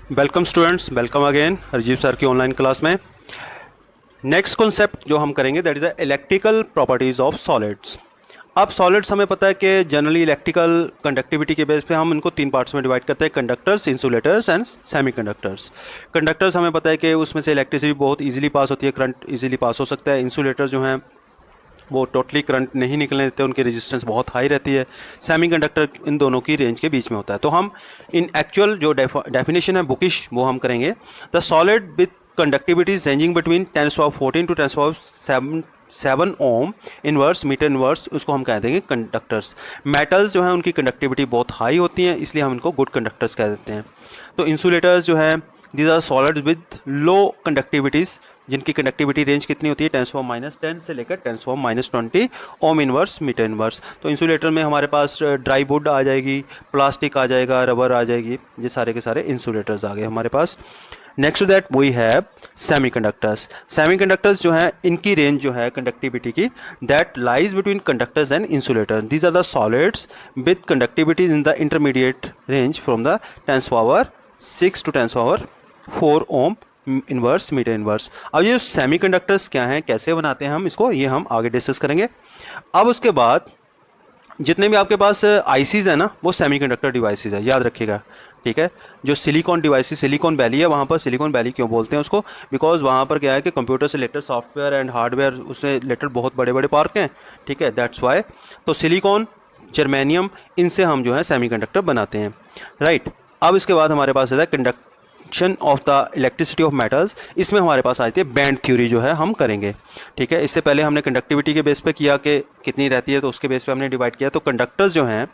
Welcome students, welcome again Rajiv sir की online class में। Next concept जो हम करेंगे that is the electrical properties of solids. अब सॉलिड्स हमें पता है कि जनरली इलेक्ट्रिकल कंडक्टिविटी के बेस पे हम इनको तीन पार्ट्स में डिवाइड करते हैं: conductors, insulators and semiconductors. Conductors हमें पता है कि उसमें से इलेक्ट्रिसिटी बहुत ईजिली पास होती है, करंट ईजिली पास हो सकता है। इंसुलेटर जो हैं वो टोटली करंट नहीं निकलने देते, उनकी रेजिस्टेंस बहुत हाई रहती है। सेमीकंडक्टर इन दोनों की रेंज के बीच में होता है। तो हम इन एक्चुअल जो डेफिनेशन है बुकिश वो हम करेंगे। The solid with conductivities ranging between 10⁻14 to 10⁻7 ohm inverse metre inverse, उसको हम कह देंगे कंडक्टर्स। मेटल्स जो है उनकी कंडक्टिविटी बहुत हाई होती है, इसलिए हम इनको गुड कंडक्टर्स कह देते हैं। तो इंसुलेटर्स जो है these are solids with low conductivities, जिनकी कंडक्टिविटी रेंज कितनी होती है 10⁻10 से लेकर 10⁻20 ओम इनवर्स मीटर इनवर्स। तो इंसुलेटर में हमारे पास ड्राई वुड आ जाएगी, प्लास्टिक आ जाएगा, रबर आ जाएगी, ये सारे के सारे इंसुलेटर्स आ गए हमारे पास। Next to that we have semiconductors. Semiconductors जो है इनकी रेंज जो है कंडक्टिविटी की that lies between conductors and insulator. These are the solids with conductivities in the intermediate range from the 10⁻6 to 10⁻4 ohm inverse metre inverse. अब ये semiconductors क्या हैं, कैसे बनाते हैं हम इसको, ये हम आगे डिस्कस करेंगे। अब उसके बाद जितने भी आपके पास आईसीज है ना वो सेमीकंडक्टर डिवाइसेस है, याद रखिएगा, ठीक है। जो सिलिकॉन डिवाइसेस, सिलिकॉन वैली है, वहाँ पर सिलिकॉन वैली क्यों बोलते हैं उसको, बिकॉज वहाँ पर क्या है कि कंप्यूटर से रिलेटेड सॉफ्टवेयर एंड हार्डवेयर उससे रिलेटेड बहुत बड़े बड़े पार्क हैं, ठीक है, दैट्स वाई। तो सिलिकॉन, जर्मेनियम, इनसे हम जो है सेमीकंडक्टर बनाते हैं, राइट। अब इसके बाद हमारे पास है conduction of the elasticity of metals. इसमें हमारे पास आती है बैंड थ्योरी जो है हम करेंगे, ठीक है। इससे पहले हमने कंडक्टिविटी के बेस पे किया कि कितनी रहती है, तो उसके बेस पे हमने डिवाइड किया। तो कंडक्टर्स जो हैं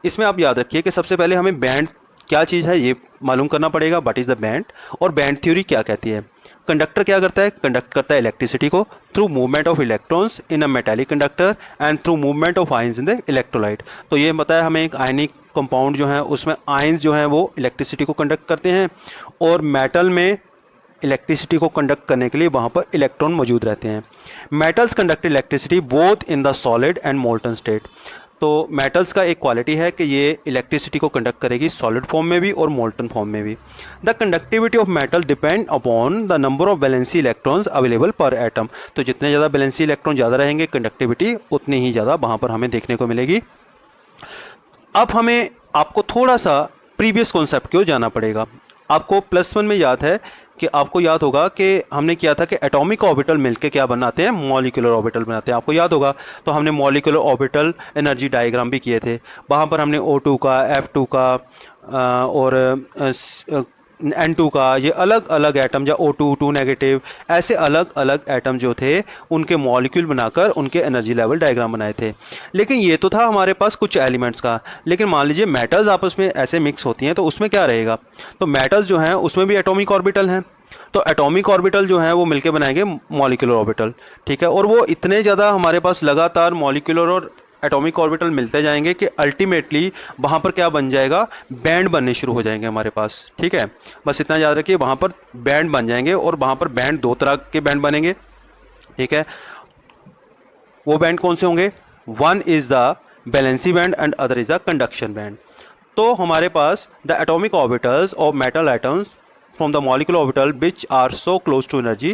इसमें आप याद रखिए कि सबसे पहले हमें बैंड क्या चीज़ है ये मालूम करना पड़ेगा, व्हाट इज़ द बैंड, और बैंड थ्योरी क्या कहती है। कंडक्टर क्या करता है, कंडक्ट करता है इलेक्ट्रिसिटी को through movement of electrons in a metallic conductor and through movement of ions in the electrolyte. तो ये बताया हमें एक आयनिक कंपाउंड जो है उसमें आयंस जो हैं वो इलेक्ट्रिसिटी को कंडक्ट करते हैं, और मेटल में इलेक्ट्रिसिटी को कंडक्ट करने के लिए वहाँ पर इलेक्ट्रॉन मौजूद रहते हैं। Metals conduct electricity both in the solid and molten state. तो मेटल्स का एक क्वालिटी है कि ये इलेक्ट्रिसिटी को कंडक्ट करेगी सॉलिड फॉर्म में भी और मोल्टन फॉर्म में भी। The conductivity of metal depend upon the number of valency electrons available पर एटम। तो जितने ज़्यादा वैलेंसी इलेक्ट्रॉन ज़्यादा रहेंगे कंडक्टिविटी उतनी ही ज़्यादा वहाँ पर हमें देखने को मिलेगी। अब हमें आपको थोड़ा सा प्रीवियस कॉन्सेप्ट क्यों जाना पड़ेगा। आपको +1 में याद है कि आपको याद होगा कि हमने किया था कि एटॉमिक ऑर्बिटल मिलके क्या बनाते हैं, मॉलिक्यूलर ऑर्बिटल बनाते हैं, आपको याद होगा। तो हमने मॉलिक्यूलर ऑर्बिटल एनर्जी डायग्राम भी किए थे, वहाँ पर हमने O2 का, F2 का और N2 का, ये अलग अलग एटम, या O2 2 नेगेटिव, ऐसे अलग अलग एटम जो थे उनके मॉलिक्यूल बनाकर उनके एनर्जी लेवल डायग्राम बनाए थे। लेकिन ये तो था हमारे पास कुछ एलिमेंट्स का, लेकिन मान लीजिए मेटल्स आपस में ऐसे मिक्स होती हैं तो उसमें क्या रहेगा। तो मेटल्स जो हैं उसमें भी एटॉमिक ऑर्बिटल हैं, तो एटॉमिक ऑर्बिटल जो हैं वो मिलके बनाएंगे मॉलिक्यूलर ऑर्बिटल, ठीक है। और वो इतने ज़्यादा हमारे पास लगातार मॉलिक्यूलर और एटॉमिक ऑर्बिटल मिलते जाएंगे कि अल्टीमेटली वहाँ पर क्या बन जाएगा, बैंड बनने शुरू हो जाएंगे हमारे पास, ठीक है। बस इतना याद रखिए, वहाँ पर बैंड बन जाएंगे, और वहाँ पर बैंड दो तरह के बैंड बनेंगे, ठीक है। वो बैंड कौन से होंगे, one is the valency band and other is the conduction band. तो हमारे पास the atomic orbitals of metal atoms from the molecular orbital which are so close to energy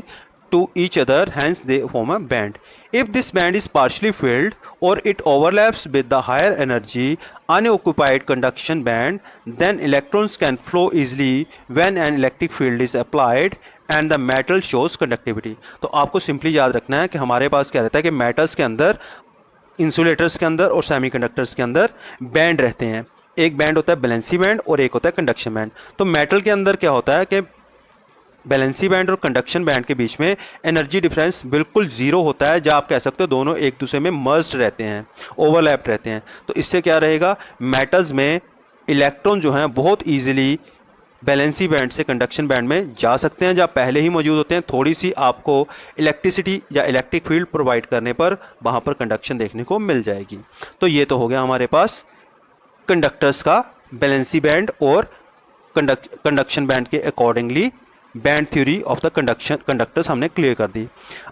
to each other, hence they form a band. If this band is partially filled or it overlaps with the higher energy unoccupied conduction band, then electrons can flow easily when an electric field is applied and the metal shows conductivity. तो आपको simply याद रखना है कि हमारे पास क्या रहता है कि मेटल्स के अंदर, इंसुलेटर्स के अंदर और सेमीकंडक्टर्स के अंदर बैंड रहते हैं। एक बैंड होता है बैलेंसी बैंड और एक होता है कंडक्शन बैंड। तो मेटल के अंदर क्या होता है कि बैलेंसी बैंड और कंडक्शन बैंड के बीच में एनर्जी डिफरेंस बिल्कुल ज़ीरो होता है, जहाँ आप कह सकते हो दोनों एक दूसरे में मर्ज्ड रहते हैं, ओवरलैप्ड रहते हैं। तो इससे क्या रहेगा, मेटल्स में इलेक्ट्रॉन जो हैं बहुत ईजिली बैलेंसी बैंड से कंडक्शन बैंड में जा सकते हैं, जहाँ पहले ही मौजूद होते हैं। थोड़ी सी आपको इलेक्ट्रिसिटी या इलेक्ट्रिक फील्ड प्रोवाइड करने पर वहाँ पर कंडक्शन देखने को मिल जाएगी। तो ये तो हो गया हमारे पास कंडक्टर्स का बैलेंसी बैंड और कंडक्शन बैंड के accordingly band theory of the conductors हमने क्लियर कर दी।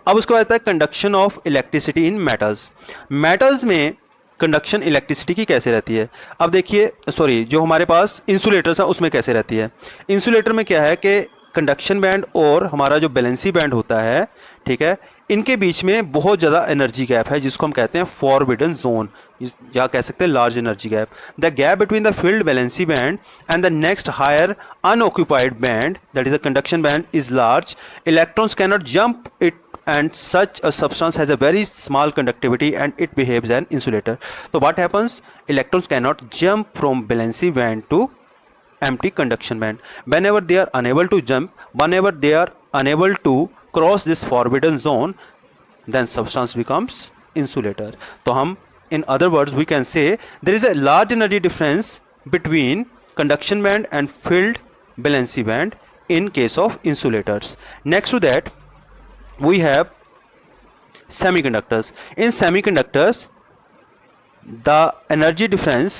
अब उसके बाद आता है conduction of electricity in metals. Metals में कंडक्शन इलेक्ट्रिसिटी की कैसे रहती है। अब देखिए सॉरी, जो हमारे पास इंसुलेटर्स है उसमें कैसे रहती है। इंसुलेटर में क्या है कि कंडक्शन बैंड और हमारा जो बैलेंसी बैंड होता है, ठीक है, इनके बीच में बहुत ज़्यादा एनर्जी गैप है जिसको हम कहते हैं फॉरबिडन जोन, या कह सकते हैं large energy gap. The gap between the filled valency band and the next higher unoccupied band, that is the conduction band, is large. Electrons cannot jump it and such a substance has a very small conductivity and it behaves an insulator. So what happens? Electrons cannot jump from valency band to empty conduction band. Whenever they are unable to jump, whenever they are unable to cross this forbidden zone, then substance becomes insulator. So हम in other words we can say there is a large energy difference between conduction band and filled valency band in case of insulators. Next to that we have semiconductors. In semiconductors the energy difference,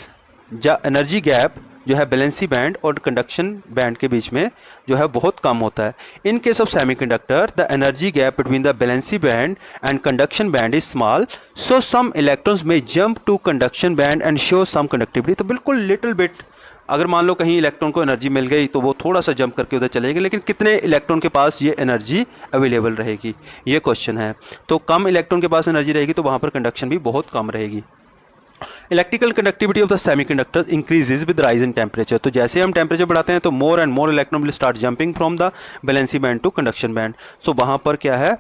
या energy gap जो है valency band और conduction band के बीच में जो है बहुत कम होता है। In case of semiconductor the energy gap between the valency band and conduction band is small, so some electrons may jump to conduction band and show some conductivity. तो बिल्कुल लिटिल बिट, अगर मान लो कहीं इलेक्ट्रॉन को energy मिल गई तो वो थोड़ा सा जंप करके उधर चलेगी, लेकिन कितने इलेक्ट्रॉन के पास ये एनर्जी अवेलेबल रहेगी, ये क्वेश्चन है। तो कम इलेक्ट्रॉन के पास एनर्जी रहेगी तो वहाँ पर कंडक्शन भी बहुत कम रहेगी। Electrical conductivity of the semiconductor increases with rise in temperature. तो जैसे हम टेम्परेचर बढ़ाते हैं तो more and more electron will start jumping from the valency band to conduction band. So वहाँ पर क्या है,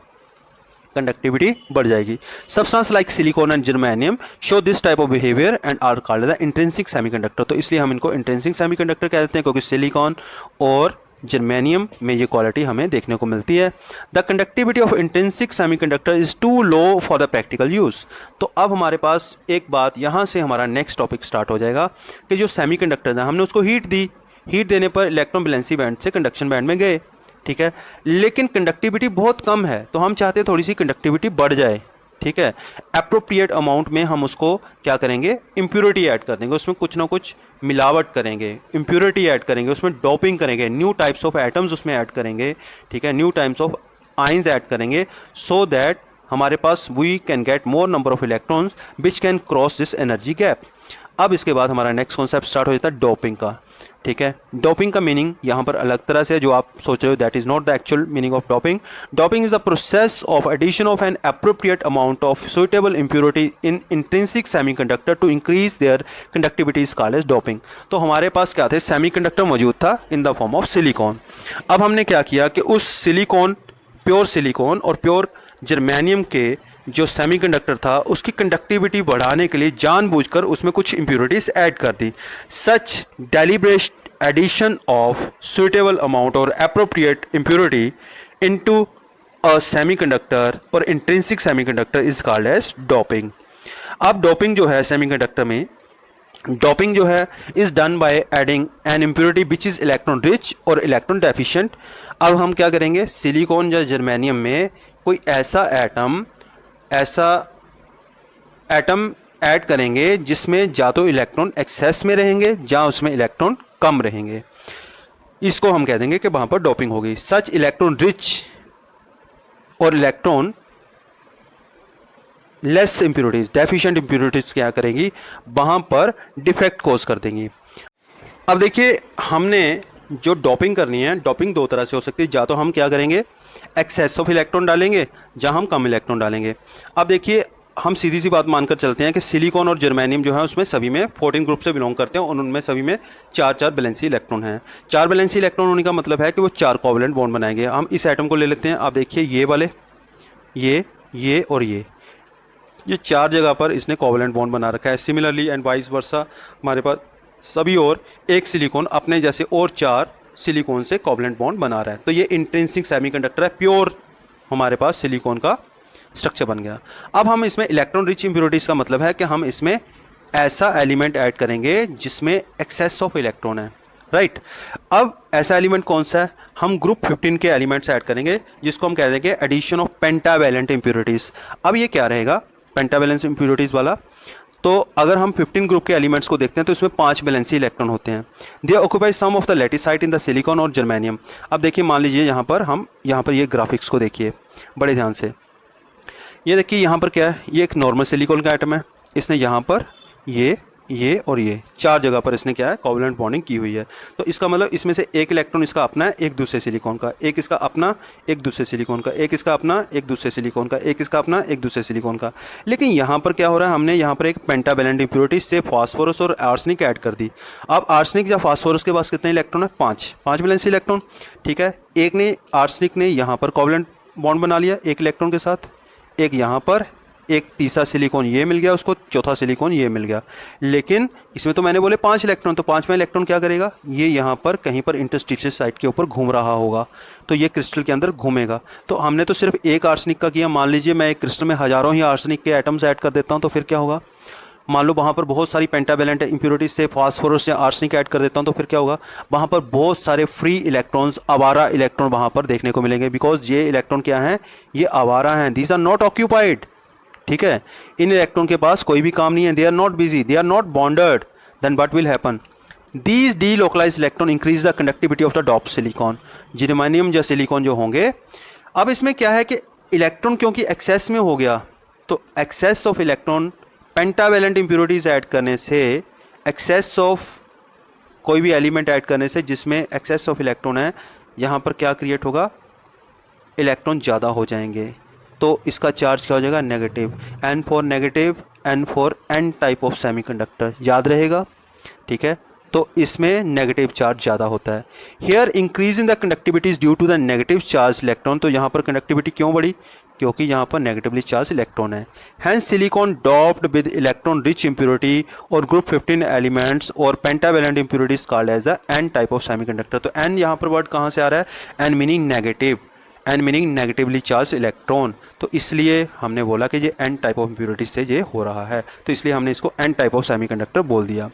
कंडक्टिविटी बढ़ जाएगी। Substance like silicon and germanium show this type of behaviour and are called the intrinsic semiconductor. तो इसलिए हम इनको इंट्रिंसिक सेमीकंडक्टर कहते हैं क्योंकि सिलिकॉन और जर्मेनियम में ये क्वालिटी हमें देखने को मिलती है। The conductivity of intrinsic semiconductor is too low for the practical use. तो अब हमारे पास एक बात, यहाँ से हमारा नेक्स्ट टॉपिक स्टार्ट हो जाएगा कि जो सेमीकंडक्टर है हमने उसको हीट दी, हीट देने पर इलेक्ट्रॉन बैलेंसी बैंड से कंडक्शन बैंड में गए, ठीक है, लेकिन कंडक्टिविटी बहुत कम है तो हम चाहते हैं थोड़ी सी कंडक्टिविटी बढ़ जाए, ठीक है। अप्रोप्रिएट अमाउंट में हम उसको क्या करेंगे, इम्प्योरिटी ऐड कर देंगे, उसमें कुछ ना कुछ मिलावट करेंगे, इम्प्योरिटी ऐड करेंगे, उसमें डोपिंग करेंगे, न्यू टाइप्स ऑफ एटम्स उसमें ऐड करेंगे, ठीक है, new types of ions add करेंगे, सो दैट हमारे पास we can get more number of electrons which can cross this energy gap. अब इसके बाद हमारा नेक्स्ट कॉन्सेप्ट स्टार्ट हो जाता है डोपिंग का, ठीक है। डोपिंग का मीनिंग यहाँ पर अलग तरह से जो आप सोच रहे हो, that is not the actual meaning of doping. Doping is the process of addition of an appropriate amount of suitable impurity in intrinsic semiconductor to increase their conductivity is called as doping. तो हमारे पास क्या थे, semiconductor मौजूद था in the form of silicon. अब हमने क्या किया कि उस सिलिकॉन, प्योर सिलिकॉन और प्योर जर्मेनियम के जो सेमीकंडक्टर था उसकी कंडक्टिविटी बढ़ाने के लिए जानबूझकर उसमें कुछ इम्प्योरिटीज ऐड कर दी। Such deliberate addition of suitable amount or appropriate impurity into a semiconductor or intrinsic semiconductor is called as doping. अब डोपिंग जो है सेमीकंडक्टर में, डोपिंग जो है is done by adding an impurity which is electron rich or electron deficient. अब हम क्या करेंगे, सिलिकॉन या जर्मेनियम में कोई ऐसा एटम ऐड करेंगे जिसमें या तो इलेक्ट्रॉन एक्सेस में रहेंगे या उसमें इलेक्ट्रॉन कम रहेंगे, इसको हम कह देंगे कि वहाँ पर डोपिंग होगी। सच electron rich or electron less impurities, deficient impurities क्या करेंगी, वहाँ पर डिफेक्ट कॉज कर देंगी। अब देखिए हमने जो डोपिंग करनी है, डोपिंग दो तरह से हो सकती है, या तो हम क्या करेंगे एक्सेस ऑफ इलेक्ट्रॉन डालेंगे या हम कम इलेक्ट्रॉन डालेंगे। अब देखिए हम सीधी सी बात मानकर चलते हैं कि सिलिकॉन और जर्मेनियम जो है उसमें सभी में 14 ग्रुप से बिलोंग करते हैं और उनमें सभी में 4-4 बैलेंसी इलेक्ट्रॉन हैं। 4 बैलेंसी इलेक्ट्रॉन होने का मतलब है कि वो 4 कोवलेंट बॉन्ड बनाएंगे। हम इस एटम को ले लेते हैं, आप देखिए ये वाले, ये और ये 4 जगह पर इसने कोवलेंट बॉन्ड बना रखा है। सिमिलरली एंड वाइस वर्सा हमारे पास सभी और एक सिलिकॉन अपने जैसे और 4 सिलिकॉन से कोवलेंट बॉन्ड बना रहा है। तो ये इंट्रिंसिक सेमीकंडक्टर है, प्योर हमारे पास सिलिकॉन का स्ट्रक्चर बन गया। अब हम इसमें इलेक्ट्रॉन रिच इम्प्योरिटीज़ का मतलब है कि हम इसमें ऐसा एलिमेंट ऐड करेंगे जिसमें एक्सेस ऑफ इलेक्ट्रॉन है, राइट। अब ऐसा एलिमेंट कौन सा है, हम ग्रुप 15 के एलिमेंट्स ऐड करेंगे जिसको हम कह देंगे एडिशन ऑफ पेंटावैलेंट इम्प्योरिटीज़। अब ये क्या रहेगा पेंटावैलेंट इम्प्योरिटीज़ वाला, तो अगर हम 15 ग्रुप के एलिमेंट्स को देखते हैं तो इसमें 5 बैलेंसी इलेक्ट्रॉन होते हैं। They occupy some of the lattice site in the silicon or germanium. अब देखिए मान लीजिए यहाँ पर ये ग्राफिक्स को देखिए बड़े ध्यान से, ये देखिए यहाँ पर क्या है, ये एक नॉर्मल सिलिकॉन का आइटम है, इसने यहाँ पर ये और ये 4 जगह पर इसने क्या है, कोवलेंट बॉन्डिंग की हुई है। तो इसका मतलब इसमें से एक इलेक्ट्रॉन इसका अपना है, एक दूसरे सिलिकॉन का, एक इसका अपना, एक दूसरे सिलिकॉन का, एक इसका अपना, एक दूसरे सिलिकॉन का, एक इसका अपना, एक दूसरे सिलिकॉन का। लेकिन यहाँ पर क्या हो रहा है, हमने यहाँ पर एक पेंटावैलेंट इम्प्योरिटी से फास्फोरस और आर्सेनिक ऐड कर दी। अब आर्सेनिक या फास्फोरस के पास कितने इलेक्ट्रॉन है, 5 वैलेंसी इलेक्ट्रॉन, ठीक है। एक ने आर्सेनिक ने यहाँ पर कोवलेंट बॉन्ड बना लिया एक इलेक्ट्रॉन के साथ, एक यहाँ पर, एक तीसरा सिलिकॉन ये मिल गया उसको, चौथा सिलिकॉन ये मिल गया। लेकिन इसमें तो मैंने बोले 5 इलेक्ट्रॉन, तो 5वां इलेक्ट्रॉन क्या करेगा, ये यहाँ पर कहीं पर इंटरस्टिशियल साइट के ऊपर घूम रहा होगा, तो ये क्रिस्टल के अंदर घूमेगा। तो हमने तो सिर्फ एक आर्सेनिक का किया, मान लीजिए मैं एक क्रिस्टल में हज़ारों ही आर्सेनिक के एटम्स ऐड कर देता हूँ, तो फिर क्या होगा, मान लो वहाँ पर बहुत सारी पेंटावैलेंट इम्प्योरिटीज से फास्फोरस या आर्सेनिक ऐड कर देता हूँ, तो फिर क्या होगा, वहाँ पर बहुत सारे फ्री इलेक्ट्रॉन्स, आवारा इलेक्ट्रॉन वहाँ पर देखने को मिलेंगे। बिकॉज ये इलेक्ट्रॉन क्या हैं, ये आवारा हैं, दीज आर नॉट ऑक्यूपाइड, ठीक है। इन इलेक्ट्रॉन के पास कोई भी काम नहीं है, they are not busy, they are not bonded, then what will happen, these delocalised electron increase the conductivity of the dope silicon, germanium या सिलिकॉन जो होंगे। अब इसमें क्या है कि इलेक्ट्रॉन क्योंकि एक्सेस में हो गया, तो excess of electron pentavalent impurities add करने से, एक्सेस ऑफ कोई भी एलिमेंट ऐड करने से जिसमें एक्सेस ऑफ इलेक्ट्रॉन है, यहाँ पर क्या क्रिएट होगा, इलेक्ट्रॉन ज़्यादा हो जाएंगे, तो इसका चार्ज क्या हो जाएगा, negative. N for negative, N for N type of semiconductor, याद रहेगा, ठीक है। तो इसमें नेगेटिव चार्ज ज़्यादा होता है। Here increase in the conductivity is due to the negative charge electron, तो यहाँ पर कंडक्टिविटी क्यों बढ़ी, क्योंकि यहाँ पर नेगेटिवली चार्ज इलेक्ट्रॉन है। Hence silicon doped with electron rich impurity और ग्रुप 15 एलिमेंट्स और pentavalent impurities called as the N type of semiconductor. तो N यहाँ पर वर्ड कहाँ से आ रहा है, N meaning negative, N meaning negatively charge electron, तो इसलिए हमने बोला कि ये N टाइप ऑफ इम्प्योरिटीज से ये हो रहा है, तो इसलिए हमने इसको N टाइप ऑफ सेमीकंडक्टर बोल दिया।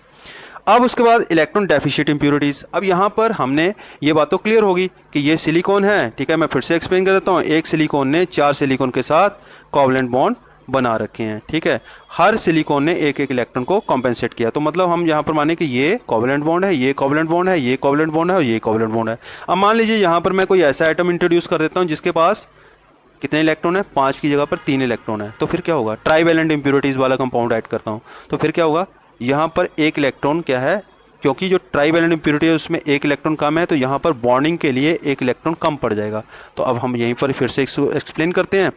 अब उसके बाद इलेक्ट्रॉन डेफिशिएंट इम्प्योरिटीज़। अब यहाँ पर हमने ये बात तो क्लियर होगी कि ये सिलिकॉन है, ठीक है। मैं फिर से एक्सप्लेन कर देता हूँ, एक सिलिकॉन ने 4 सिलिकॉन के साथ कोवलेंट बॉन्ड बना रखे हैं, ठीक है। हर सिलिकॉन ने एक एक इलेक्ट्रॉन को कॉम्पेंसेट किया, तो मतलब हम यहाँ पर माने कि ये कोवलेंट बॉन्ड है, ये कोवलेंट बॉन्ड है, ये कोवलेंट बॉन्ड है और ये कोवलेंट बॉन्ड है। अब मान लीजिए यहाँ पर मैं कोई ऐसा आइटम इंट्रोड्यूस कर देता हूँ जिसके पास कितने इलेक्ट्रॉन है, 5 की जगह पर 3 इलेक्ट्रॉन है, तो फिर क्या होगा, ट्राइवैलेंट इम्प्योरिटीज़ वाला कंपाउंड ऐड करता हूँ, तो फिर क्या होगा, यहाँ पर एक इलेक्ट्रॉन क्या है, क्योंकि जो ट्राइवैलेंट इम्प्योरिटी है उसमें एक इलेक्ट्रॉन कम है, तो यहाँ पर बॉन्डिंग के लिए एक इलेक्ट्रॉन कम पड़ जाएगा। तो अब हम यहीं पर फिर से एक्सप्लेन करते हैं।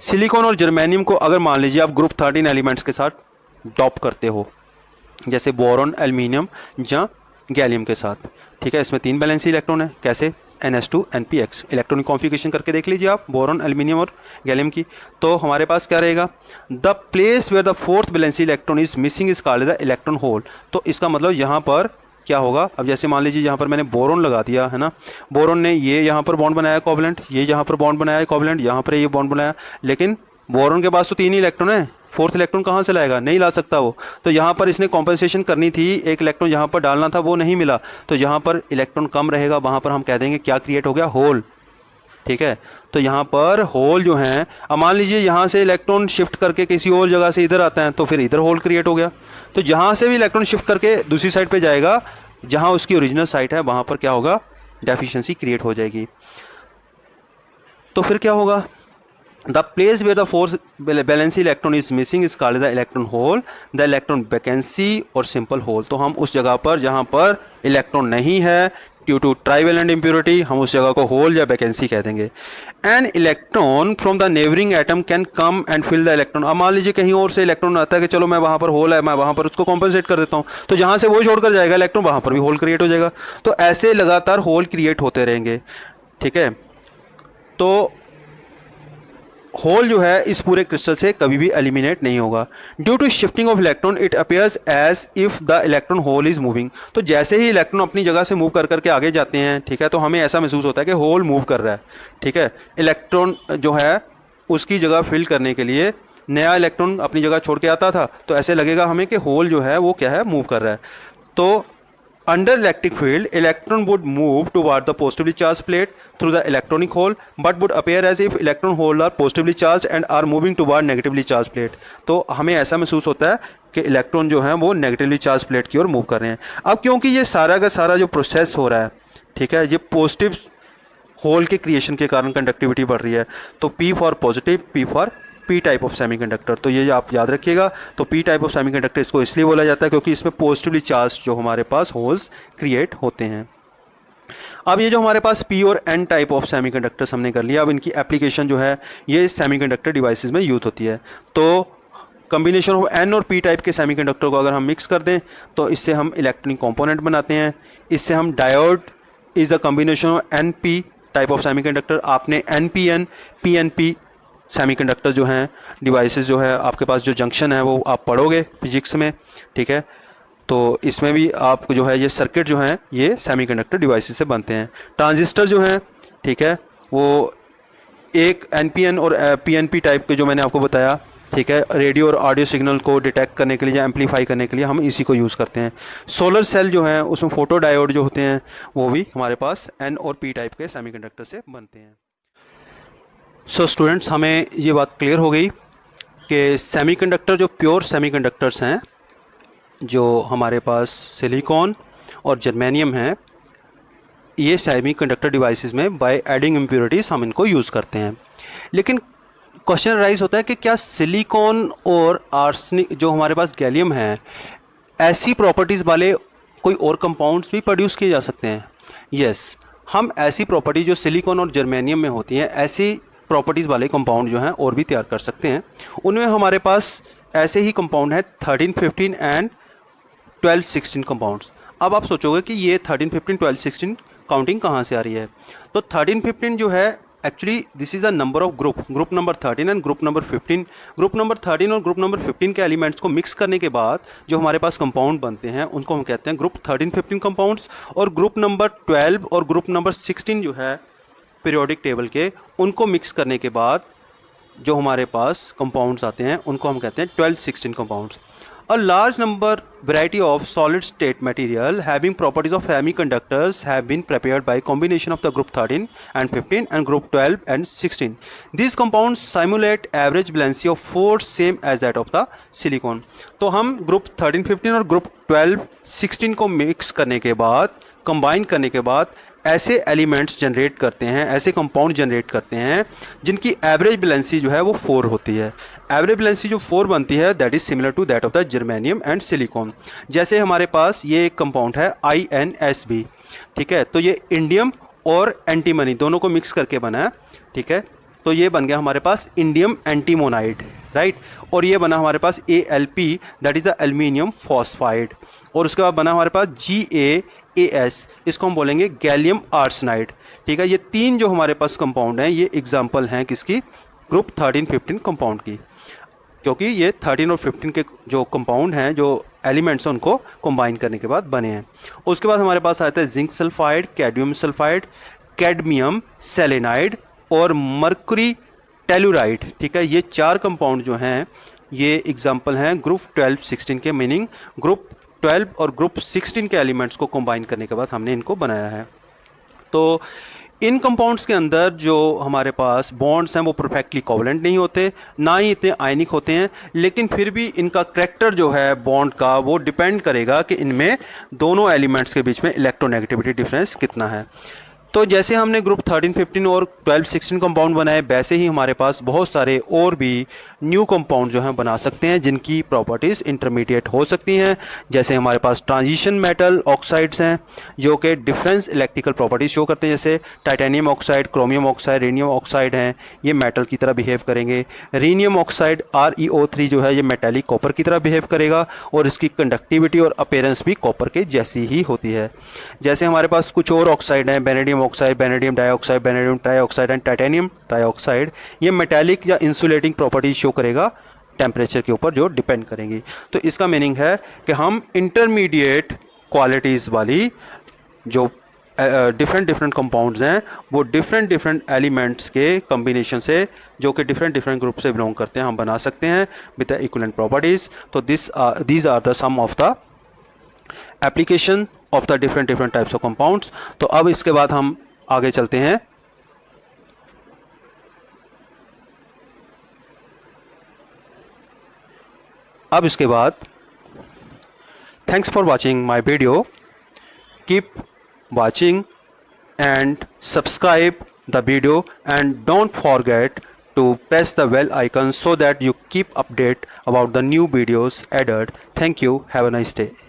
सिलिकॉन और जर्मेनियम को अगर मान लीजिए आप ग्रुप 13 एलिमेंट्स के साथ डॉप करते हो, जैसे बोरॉन, एल्यूमिनियम या गैलियम के साथ, ठीक है, इसमें 3 वैलेंसी इलेक्ट्रॉन है, कैसे, NS2 NPX, इलेक्ट्रॉनिक कॉन्फ़िगरेशन करके देख लीजिए आप बोरॉन, एल्यूमिनियम और गैलियम की। तो हमारे पास क्या रहेगा, the place where the 4th valency electron is missing is called the electron hole. तो इसका मतलब यहाँ पर क्या होगा, अब जैसे मान लीजिए यहाँ पर मैंने बोरॉन लगा दिया है ना, बोरॉन ने ये यहाँ पर बॉन्ड बनाया कोवलेंट, ये यहाँ पर बॉन्ड बनाया कोवलेंट, यहाँ पर ये बॉन्ड बनाया, लेकिन बोरॉन के पास तो 3 ही इलेक्ट्रॉन है, 4th इलेक्ट्रॉन कहाँ से लाएगा, नहीं ला सकता वो। तो यहाँ पर इसने कॉम्पेंसेशन करनी थी, एक इलेक्ट्रॉन यहाँ पर डालना था, वो नहीं मिला, तो यहाँ पर इलेक्ट्रॉन कम रहेगा, वहाँ पर हम कह देंगे क्या क्रिएट हो गया, होल, ठीक है। तो यहाँ पर होल जो हैं, अब मान लीजिए यहाँ से इलेक्ट्रॉन शिफ्ट करके किसी और जगह से इधर आते हैं, तो फिर इधर होल क्रिएट हो गया। तो जहाँ से भी इलेक्ट्रॉन शिफ्ट करके दूसरी साइड पे जाएगा, जहाँ उसकी ओरिजिनल साइट है, वहाँ पर क्या होगा, डेफिशिएंसी क्रिएट हो जाएगी। तो फिर क्या होगा, the place where the 4th valency electron is missing is called the electron hole, the electron vacancy और सिंपल होल। तो हम उस जगह पर जहाँ पर इलेक्ट्रॉन नहीं है ड्यू टू ट्राइवैलेंट इम्प्योरिटी, हम उस जगह को होल या वैकेंसी कह देंगे। An electron from the neighbouring atom can come and fill the electron. अब मान लीजिए कहीं और से इलेक्ट्रॉन आता है कि चलो मैं वहाँ पर होल है, मैं वहाँ पर उसको कॉम्पनसेट कर देता हूँ, तो जहाँ से वो छोड़कर जाएगा इलेक्ट्रॉन, वहाँ पर भी होल क्रिएट हो जाएगा। तो ऐसे लगातार होल क्रिएट होते रहेंगे, ठीक है। तो होल जो है इस पूरे क्रिस्टल से कभी भी एलिमिनेट नहीं होगा। Due to shifting of electron it appears as if the electron hole is moving. तो जैसे ही इलेक्ट्रॉन अपनी जगह से मूव कर करके आगे जाते हैं, ठीक है, तो हमें ऐसा महसूस होता है कि होल मूव कर रहा है, ठीक है। इलेक्ट्रॉन जो है उसकी जगह फिल करने के लिए नया इलेक्ट्रॉन अपनी जगह छोड़ के आता था, तो ऐसे लगेगा हमें कि होल जो है वो क्या है, मूव कर रहा है। तो under electric field, electron would move toward the positively charged plate through the electronic hole, but would appear as if electron hole are positively charged and are moving toward negatively charged plate. तो हमें ऐसा महसूस होता है कि electron जो है वो नेगेटिवली चार्ज प्लेट की ओर मूव कर रहे हैं। अब क्योंकि ये सारा का सारा जो प्रोसेस हो रहा है, ठीक है, ये पॉजिटिव होल के क्रिएशन के कारण कंडक्टिविटी बढ़ रही है, तो P for positive, P for P type of semiconductor. तो ये आप याद रखिएगा। तो पी टाइप ऑफ सेमीकंडक्टर इसको इसलिए बोला जाता है क्योंकि इसमें पॉजिटिवली चार्ज जो हमारे पास होल्स क्रिएट होते हैं। अब ये जो हमारे पास पी और एन टाइप ऑफ सेमीकंडक्टर्स हमने कर लिया, अब इनकी एप्लीकेशन जो है ये सेमीकंडक्टर डिवाइसेस में यूज होती है। तो कॉम्बिनेशन ऑफ एन और पी टाइप के सेमीकंडक्टर को अगर हम मिक्स कर दें तो इससे हम इलेक्ट्रॉनिक कंपोनेंट बनाते हैं। इससे हम diode is a combination of N P type of semiconductor. आपने N P N P N P semiconductor जो हैं डिवाइसेस जो है आपके पास जो जंक्शन है वो आप पढ़ोगे फिजिक्स में, ठीक है। तो इसमें भी आप जो है ये सर्किट जो हैं ये सेमीकंडक्टर डिवाइसेस से बनते हैं। ट्रांजिस्टर जो हैं, ठीक है, वो एक एनपीएन और पीएनपी टाइप के जो मैंने आपको बताया, ठीक है, रेडियो और ऑडियो सिग्नल को डिटेक्ट करने के लिए या एम्पलीफाई करने के लिए हम इसी को यूज़ करते हैं। सोलर सेल जो है उसमें फोटो डायोड जो होते हैं वो भी हमारे पास एन और पी टाइप के सेमीकंडक्टर से बनते हैं। सो स्टूडेंट्स, हमें ये बात क्लियर हो गई कि सेमीकंडक्टर जो प्योर सेमीकंडक्टर्स हैं, जो हमारे पास सिलिकॉन और जर्मेनियम है, ये सेमीकंडक्टर डिवाइसेस में बाय एडिंग इम्प्योरिटीज हम इनको यूज़ करते हैं। लेकिन क्वेश्चन राइज होता है कि क्या सिलिकॉन और आर्सेनिक जो हमारे पास गैलियम है, ऐसी प्रॉपर्टीज़ वाले कोई और कंपाउंड्स भी प्रोड्यूस किए जा सकते हैं? यस, हम ऐसी प्रॉपर्टी जो सिलिकॉन और जर्मेनियम में होती हैं, ऐसी प्रॉपर्टीज़ वाले कंपाउंड जो हैं और भी तैयार कर सकते हैं। उनमें हमारे पास ऐसे ही कंपाउंड है 13, 15 एंड 12, 16 कंपाउंड्स। अब आप सोचोगे कि ये 13, 15, 12, 16 काउंटिंग कहाँ से आ रही है? तो 13, 15 जो है actually this is a number of group number 13 and group number 15। Group number 13 और ग्रुप नंबर 15 के एलिमेंट्स को मिक्स करने के बाद जो हमारे पास कंपाउंड बनते हैं उनको हम कहते हैं ग्रुप 13, 15 कंपाउंड्स। और ग्रुप नंबर 12 और ग्रुप नंबर 16 जो है पीरियोडिक टेबल के, उनको मिक्स करने के बाद जो हमारे पास कंपाउंड्स आते हैं उनको हम कहते हैं 12, 16 compounds. A large number variety of solid state material having properties of semiconductors have been prepared by combination of the group 13 and 15 and group 12 and 16. These compounds simulate average valency of 4 same as that of the silicon. तो हम group 13, 15 और group 12, 16 को mix करने के बाद, combine करने के बाद ऐसे एलिमेंट्स जनरेट करते हैं, ऐसे कंपाउंड जनरेट करते हैं जिनकी एवरेज बैलेंसी जो है वो 4 होती है। एवरेज बैलेंसी जो 4 बनती है that is similar to that of the germanium and silicon. जैसे हमारे पास ये एक कंपाउंड है INSB, ठीक है, तो ये इंडियम और एंटीमनी दोनों को मिक्स करके बना है, ठीक है। तो ये बन गया हमारे पास इंडियम एंटीमोनाइड, राइट। और ये बना हमारे पास ALP that is the aluminium phosphide. और उसके बाद बना हमारे पास GaAs, इसको हम बोलेंगे गैलियम आर्सेनाइड, ठीक है। ये 3 जो हमारे पास कंपाउंड हैं ये एग्जांपल हैं किसकी? ग्रुप 13, 15 कंपाउंड की, क्योंकि ये 13 और 15 के जो कंपाउंड हैं, जो एलिमेंट्स हैं, उनको कंबाइन करने के बाद बने हैं। उसके बाद हमारे पास आता है zinc sulphide, cadmium sulphide, cadmium selenide और मर्क्यूरी टेलुराइड, ठीक है। ये 4 कंपाउंड जो हैं ये एग्जांपल हैं ग्रुप 12, 16 के, मीनिंग ग्रुप 12 और ग्रुप 16 के एलिमेंट्स को कंबाइन करने के बाद हमने इनको बनाया है। तो इन कंपाउंड्स के अंदर जो हमारे पास बॉन्ड्स हैं वो परफेक्टली कोवलेंट नहीं होते, ना ही इतने आयनिक होते हैं, लेकिन फिर भी इनका करैक्टर जो है बॉन्ड का वो डिपेंड करेगा कि इनमें दोनों एलिमेंट्स के बीच में इलेक्ट्रोनेगेटिविटी डिफरेंस कितना है। तो जैसे हमने ग्रुप 13, 15 और 12, 16 कंपाउंड बनाए, वैसे ही हमारे पास बहुत सारे और भी न्यू कंपाउंड जो हैं बना सकते हैं जिनकी प्रॉपर्टीज़ इंटरमीडिएट हो सकती हैं। जैसे हमारे पास ट्रांजिशन मेटल ऑक्साइड्स हैं जो कि डिफरेंस इलेक्ट्रिकल प्रॉपर्टीज़ शो करते हैं, जैसे titanium oxide, chromium oxide, radium oxide हैं, ये मेटल की तरह बिहेव करेंगे। रीनियम ऑक्साइड ReO3 जो है ये मेटेलिक कॉपर की तरह बिहेव करेगा और इसकी कंडक्टिविटी और अपीयरेंस भी कॉपर के जैसी ही होती है। जैसे हमारे पास कुछ और ऑक्साइड हैं, vanadium oxide, vanadium dioxide, vanadium trioxide and titanium trioxide, ये मेटालिक या इंसुलेटिंग प्रॉपर्टीज शो करेगा टेम्परेचर के ऊपर जो डिपेंड करेंगी। तो इसका मीनिंग है कि हम इंटरमीडिएट क्वालिटीज़ वाली जो डिफरेंट कंपाउंड्स हैं वो डिफरेंट एलिमेंट्स के कम्बिनेशन से जो कि डिफरेंट ग्रुप से बिलोंग करते हैं हम बना सकते हैं विद द इक्विवेलेंट प्रॉपर्टीज़। तो these are the some of the application of the different types of compounds. तो अब इसके बाद हम आगे चलते हैं। अब इसके बाद thanks for watching my video, keep watching and subscribe the video and don't forget to press the bell icon so that you keep update about the new videos added. Thank you. Have a nice day.